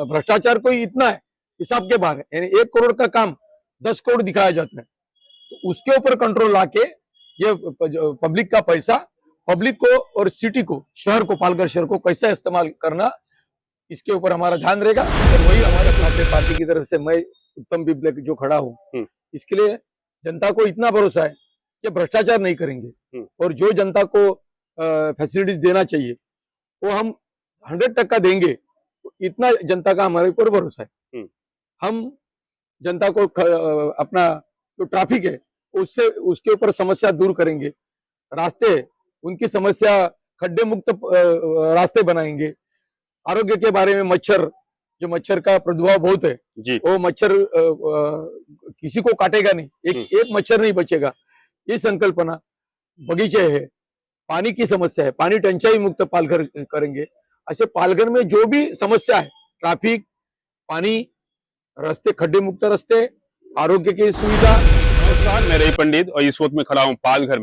भ्रष्टाचार कोई इतना है हिसाब के बाहर है, यानी 1 करोड़ का काम 10 करोड़ दिखाया जाता है। तो उसके ऊपर कंट्रोल लाके ये पब्लिक का पैसा पब्लिक को और सिटी को, शहर को, पालघर शहर को कैसा इस्तेमाल करना, इसके ऊपर हमारा ध्यान रहेगा। और वही हमारे साथ पार्टी की तरफ से मैं उत्तम बिप्ले जो खड़ा हूँ, इसके लिए जनता को इतना भरोसा है कि भ्रष्टाचार नहीं करेंगे और जो जनता को फैसिलिटीज देना चाहिए वो हम 100% देंगे। इतना जनता का हमारे ऊपर भरोसा है। हम जनता को अपना जो ट्रैफिक है उसके ऊपर समस्या दूर करेंगे, रास्ते उनकी समस्या खड्डे मुक्त रास्ते बनाएंगे। आरोग्य के बारे में जो मच्छर का प्रादुर्भाव बहुत है वो मच्छर किसी को काटेगा नहीं, एक मच्छर नहीं बचेगा, ये संकल्पना। बगीचे है, पानी की समस्या है, पानी टंचाई मुक्त पालघर करेंगे। ऐसे पालघर में जो भी समस्या है, ट्रैफिक, पानी, रास्ते, खड्डे मुक्त रास्ते, आरोग्य की सुविधा। नमस्कार, मैं रवि पंडित और इस वक्त मैं खड़ा हूँ पालघर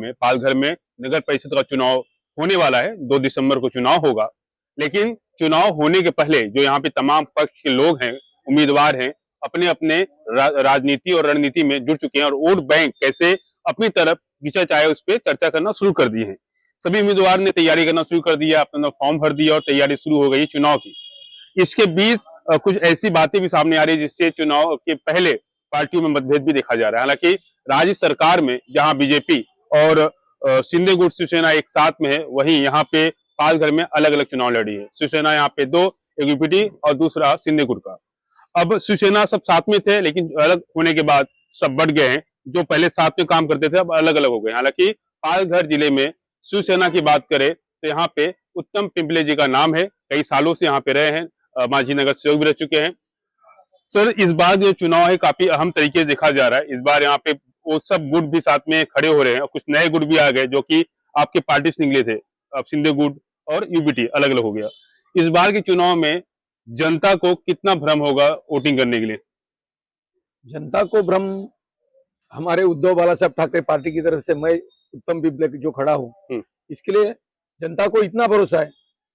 में नगर परिषद का चुनाव होने वाला है। 2 दिसंबर को चुनाव होगा, लेकिन चुनाव होने के पहले जो यहाँ पे तमाम पक्ष के लोग हैं, उम्मीदवार हैं, अपने अपने राजनीति और रणनीति में जुड़ चुके हैं और वोट बैंक कैसे अपनी तरफ खींचा चाहे उस पर चर्चा करना शुरू कर दी है। सभी उम्मीदवार ने तैयारी करना शुरू कर दिया, अपना फॉर्म भर दिया और तैयारी शुरू हो गई चुनाव की। इसके बीच कुछ ऐसी बातें भी सामने आ रही है जिससे चुनाव के पहले पार्टियों में मतभेद भी देखा जा रहा है। हालांकि राज्य सरकार में जहां बीजेपी और शिंदे गुट शिवसेना एक साथ में है, वहीं यहाँ पे पालघर में अलग अलग चुनाव लड़ी है। शिवसेना यहाँ पे 2, एक यूपीटी और दूसरा शिंदे गुट का। अब शिवसेना सब साथ में थे, लेकिन अलग होने के बाद सब बढ़ गए हैं। जो पहले साथ में काम करते थे अब अलग अलग हो गए। हालांकि पालघर जिले में शिवसेना की बात करें तो यहाँ पे उत्तम पिंपले जी का नाम है, कई सालों से यहाँ पे रहे हैं, मांझी नगर सेवक भी रह चुके हैं। सर, इस बार जो चुनाव है काफी अहम तरीके से देखा जा रहा है। इस बार यहाँ पे वो सब गुट भी साथ में खड़े हो रहे हैं और कुछ नए गुट भी आ गए जो कि आपके पार्टी से निकले थे। अब शिंदे गुट और यूपीटी अलग अलग हो गया। इस बार के चुनाव में जनता को कितना भ्रम होगा वोटिंग करने के लिए? जनता को भ्रम हमारे उद्धव बाला साहब ठाकरे पार्टी की तरफ से मैं उत्तम बिप्ले जो खड़ा हूँ, इसके लिए जनता को इतना भरोसा है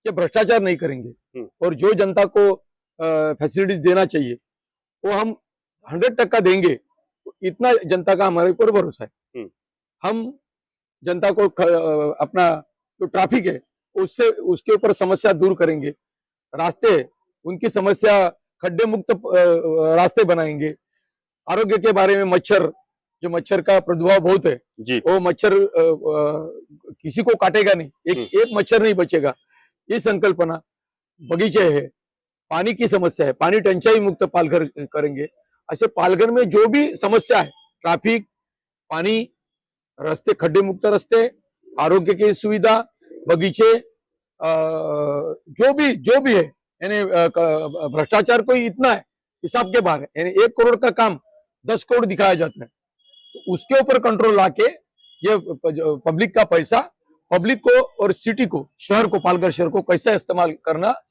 कि भ्रष्टाचार नहीं करेंगे और जो जनता को फैसिलिटीज देना चाहिए वो हम 100% देंगे। इतना जनता का हमारे ऊपर भरोसा है। हम जनता को अपना जो ट्रैफिक है उसके ऊपर समस्या दूर करेंगे, रास्ते उनकी समस्या खड्डे मुक्त रास्ते बनाएंगे। आरोग्य के बारे में जो मच्छर का प्रादुर्भाव बहुत है वो मच्छर किसी को काटेगा नहीं, एक मच्छर नहीं बचेगा, ये संकल्पना। बगीचे है, पानी की समस्या है, पानी टंचाई मुक्त पालघर करेंगे। ऐसे पालघर में जो भी समस्या है, ट्रैफिक, पानी, रास्ते, खड्डे मुक्त रास्ते, आरोग्य की सुविधा, बगीचे, जो भी है, यानी भ्रष्टाचार कोई इतना है हिसाब के बाहर है, यानी 1 करोड़ का काम 10 करोड़ दिखाया जाता है। तो उसके ऊपर कंट्रोल लाके ये पब्लिक का पैसा पब्लिक को और सिटी को, शहर को, पालघर शहर को कैसा इस्तेमाल करना,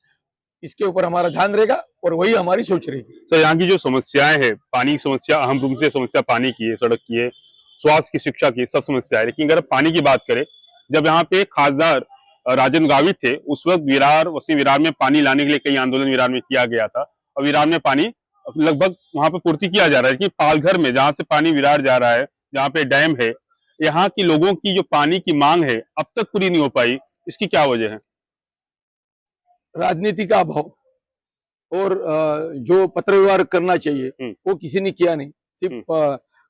इसके ऊपर हमारा ध्यान रहेगा और वही हमारी सोच रहेगी। सर, यहाँ की जो समस्याएं है, पानी की समस्या अहम रूप से समस्या पानी की है, सड़क की है, स्वास्थ्य की, शिक्षा की, सब समस्या है। लेकिन अगर पानी की बात करें, जब यहाँ पे खासदार राजन गावित थे उस वक्त विरार में पानी लाने के लिए कई आंदोलन विरार में किया गया था और विरार में पानी लगभग वहां पे पूर्ति किया जा रहा है। लेकिन पालघर में जहां से पानी विरार जा रहा है, जहाँ पे डैम है, यहाँ की लोगों की जो पानी की मांग है अब तक पूरी नहीं हो पाई। इसकी क्या वजह है? राजनीति का अभाव और जो पत्र व्यवहार करना चाहिए वो किसी ने किया नहीं। सिर्फ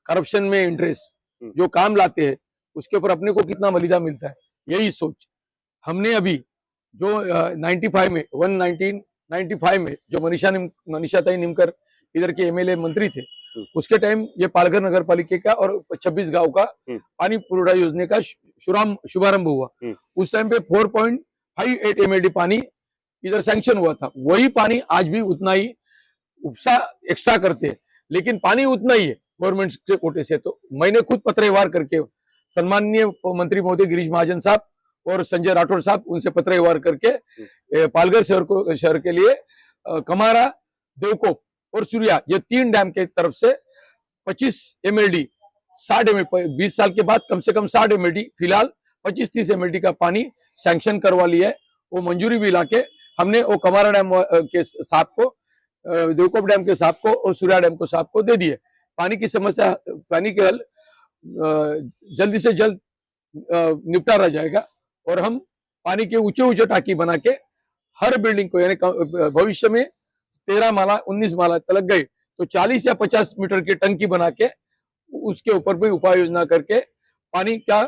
करप्शन में इंटरेस्ट, जो काम लाते हैं उसके ऊपर अपने को कितना मलिदा मिलता है, यही सोच। हमने अभी जो 1995 में जो मनीषा ताई निमकर इधर के एमएलए मंत्री थे, उसके टाइम ये पालघर नगर पालिका का और 26 गांव का पानी पुरवठा योजना का शुभारंभ हुआ। उस टाइम पे 4.58 MLD पानी इधर सैंक्शन हुआ था। वही पानी आज भी उतना ही उपसा एक्स्ट्रा करते हैं, लेकिन पानी उतना ही है गवर्नमेंट के कोटे से। तो मैंने खुद पत्र व्यवहार करके सम्माननीय मंत्री महोदय गिरीश महाजन साहब और संजय राठौर साहब, उनसे पत्र व्यवहार करके पालघर शहर के लिए कमारा, देवकोप और सूर्या, ये 3 डैम के तरफ से 25 MLD 60 MLD 20 साल के बाद कम से कम 60 MLD, फिलहाल 25-30 MLD का पानी सैंक्शन करवा लिया है। वो मंजूरी भी लाके हमने वो कमारा डैम के साथ को देवकोप डैम के साहब को और सूर्या डैम को साहब को दे दिए। पानी की समस्या, पानी के हल जल्दी से जल्द निपटारा जाएगा और हम पानी के ऊंचे ऊंचे टाकी बना के हर बिल्डिंग को, यानी भविष्य में 13 माला 19 माला तक गए तो 40 या 50 मीटर की टंकी बना के उसके ऊपर भी उपाय योजना करके पानी का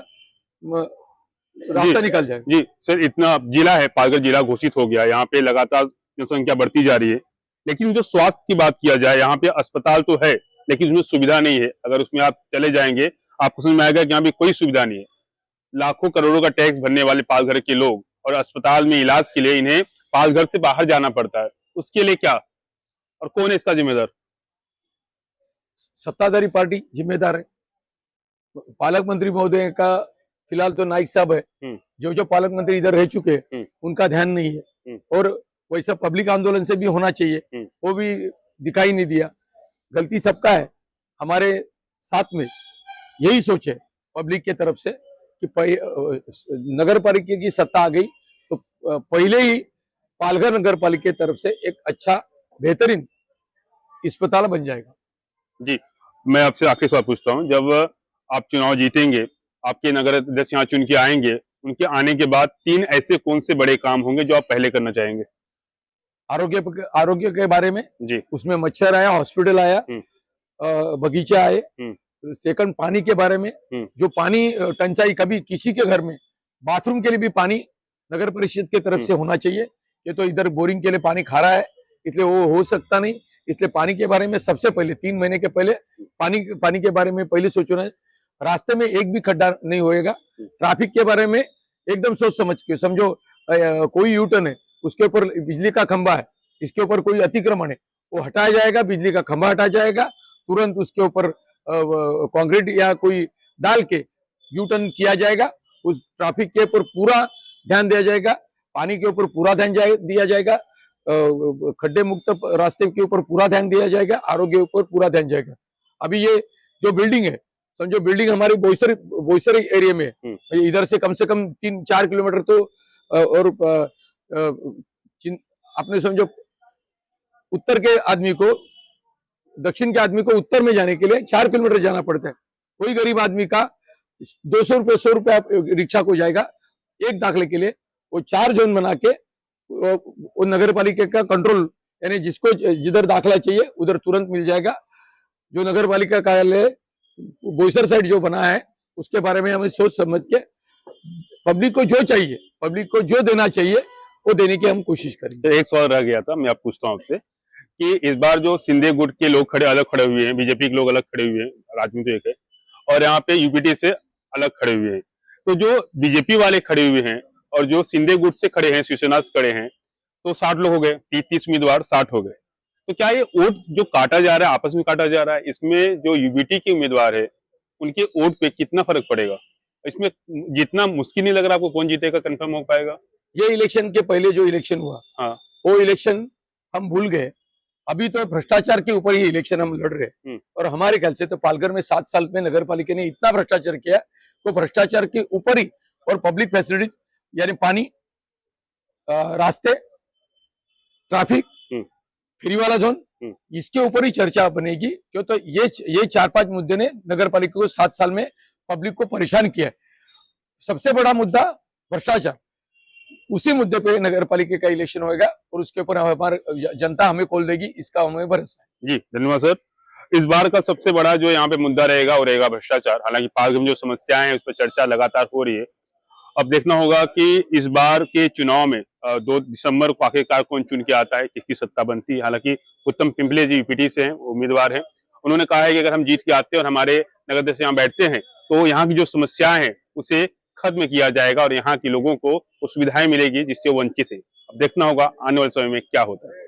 रास्ता निकल जाएगा। जी सर, इतना जिला है, पालघर जिला घोषित हो गया, यहाँ पे लगातार जनसंख्या बढ़ती जा रही है, लेकिन जो स्वास्थ्य की बात किया जाए, यहाँ पे अस्पताल तो है लेकिन उसमें सुविधा नहीं है। अगर उसमें आप चले जाएंगे आपको समझ में आएगा कि यहाँ पे कोई सुविधा नहीं है। लाखों करोड़ों का टैक्स भरने वाले पालघर के लोग और अस्पताल में इलाज के लिए इन्हें पालघर से बाहर जाना पड़ता है, उसके लिए क्या और कौन है इसका जिम्मेदार? सत्ताधारी पार्टी जिम्मेदार है। पालक मंत्री महोदय का फिलहाल तो नाइक साहब है, जो पालक मंत्री इधर रह चुके हैं उनका ध्यान नहीं है, और वैसा पब्लिक आंदोलन से भी होना चाहिए, वो भी दिखाई नहीं दिया। गलती सबका है, हमारे साथ में यही सोच है पब्लिक के तरफ से कि नगर पालिका की सत्ता आ गई तो पहले ही पालघर नगर पालिका की तरफ से एक अच्छा बेहतरीन अस्पताल बन जाएगा। जी, मैं आपसे आखिरी सवाल पूछता हूँ, जब आप चुनाव जीतेंगे, आपके नगर अध्यक्ष यहाँ चुन के आएंगे, उनके आने के बाद 3 ऐसे कौन से बड़े काम होंगे जो आप पहले करना चाहेंगे? आरोग्य के बारे में जी, उसमें मच्छर आया, हॉस्पिटल आया, बगीचा आए। सेकंड पानी के बारे में, जो पानी टंचाई, कभी किसी के घर में बाथरूम के लिए भी पानी नगर परिषद के तरफ से होना चाहिए। ये तो इधर बोरिंग के लिए पानी खा रहा है, इसलिए वो हो सकता नहीं। इसलिए पानी के बारे में सबसे पहले 3 महीने के पहले पानी के बारे में पहले सोचना है। रास्ते में एक भी खड्डा नहीं होएगा। ट्रैफिक के बारे में एकदम सोच समझ के, समझो कोई यू टर्न है, उसके ऊपर बिजली का खंभा है, इसके ऊपर कोई अतिक्रमण है, वो हटाया जाएगा, बिजली का खंभा हटाया जाएगा, तुरंत उसके ऊपर कंक्रीट या कोई डाल के यू टर्न किया जाएगा। उस ट्रैफिक के ऊपर पूरा ध्यान दिया जाएगा, पानी के ऊपर पूरा ध्यान दिया जाएगा, खड्डे मुक्त रास्ते के ऊपर पूरा ध्यान दिया जाएगा, आरोग्य के ऊपर पूरा ध्यान जाएगा। अभी ये जो बिल्डिंग है, समझो बिल्डिंग हमारी बोईसर एरिया में, इधर से कम 3-4 किलोमीटर तो, और अपने समझो उत्तर के आदमी को, दक्षिण के आदमी को उत्तर में जाने के लिए 4 किलोमीटर जाना पड़ता है। कोई गरीब आदमी का 200 रुपये 100 रुपया रिक्शा को जाएगा एक दाखले के लिए। वो 4 जोन बना के वो नगर पालिका का कंट्रोल, यानी जिसको जिधर दाखला चाहिए उधर तुरंत मिल जाएगा। जो नगर पालिका कार्यालय बोईसर साइड जो बना है उसके बारे में हमें सोच समझ के पब्लिक को जो चाहिए, पब्लिक को जो देना चाहिए वो देने की हम कोशिश करेंगे। तो एक सवाल रह गया था, मैं आप पूछता हूँ आपसे कि इस बार जो सिंधे गुट के लोग अलग खड़े हुए हैं, बीजेपी के लोग अलग खड़े हुए हैं, राजनीति तो एक है, और यहाँ पे यूपीटी से अलग खड़े हुए हैं, तो जो बीजेपी वाले खड़े हुए हैं और जो सिंधे गुट से खड़े हैं, शिवसेना से खड़े हैं, तो 60 लोग हो गए, 30 उम्मीदवार 60 हो गए। तो क्या ये वोट जो काटा जा रहा है, आपस में काटा जा रहा है, इसमें जो यूबीटी के उम्मीदवार है उनके वोट पे कितना फर्क पड़ेगा? इसमें जितना मुश्किल नहीं लग रहा आपको कौन जीतेगा, कंफर्म हो पाएगा? ये इलेक्शन के पहले जो इलेक्शन हुआ, हाँ, वो इलेक्शन हम भूल गए। अभी तो भ्रष्टाचार के ऊपर ही इलेक्शन हम लड़ रहे, और हमारे ख्याल से तो पालघर में 7 साल में नगर पालिका ने इतना भ्रष्टाचार किया, तो भ्रष्टाचार के ऊपर ही, और पब्लिक फैसिलिटीज यानी पानी, रास्ते, ट्रैफिक, फ्री वाला जोन, इसके ऊपर ही चर्चा बनेगी। क्यों तो ये 4-5 मुद्दे ने नगर पालिका को 7 साल में पब्लिक को परेशान किया है। सबसे बड़ा मुद्दा भ्रष्टाचार, उसी मुद्दे पे नगर पालिका का इलेक्शन होगा और उसके ऊपर हमारी जनता हमें कॉल देगी, इसका हमें भरोसा है। जी धन्यवाद सर। इस बार का सबसे बड़ा जो यहाँ पे मुद्दा रहेगा वो रहेगा भ्रष्टाचार। हालांकि पालघर में जो समस्याएं हैं उस पर चर्चा लगातार हो रही है। अब देखना होगा कि इस बार के चुनाव में 2 दिसंबर को आखिरकार कौन चुन के आता है, किसकी सत्ता बनती है। हालांकि उत्तम पिंपले जी यूपीटी से हैं, उम्मीदवार हैं, उन्होंने कहा है कि अगर हम जीत के आते हैं और हमारे नगर अध्यक्ष यहाँ बैठते हैं तो यहाँ की जो समस्याएं हैं उसे खत्म किया जाएगा और यहाँ के लोगों को वो सुविधाएं मिलेगी जिससे वो वंचित है। अब देखना होगा आने वाले समय में क्या होता है।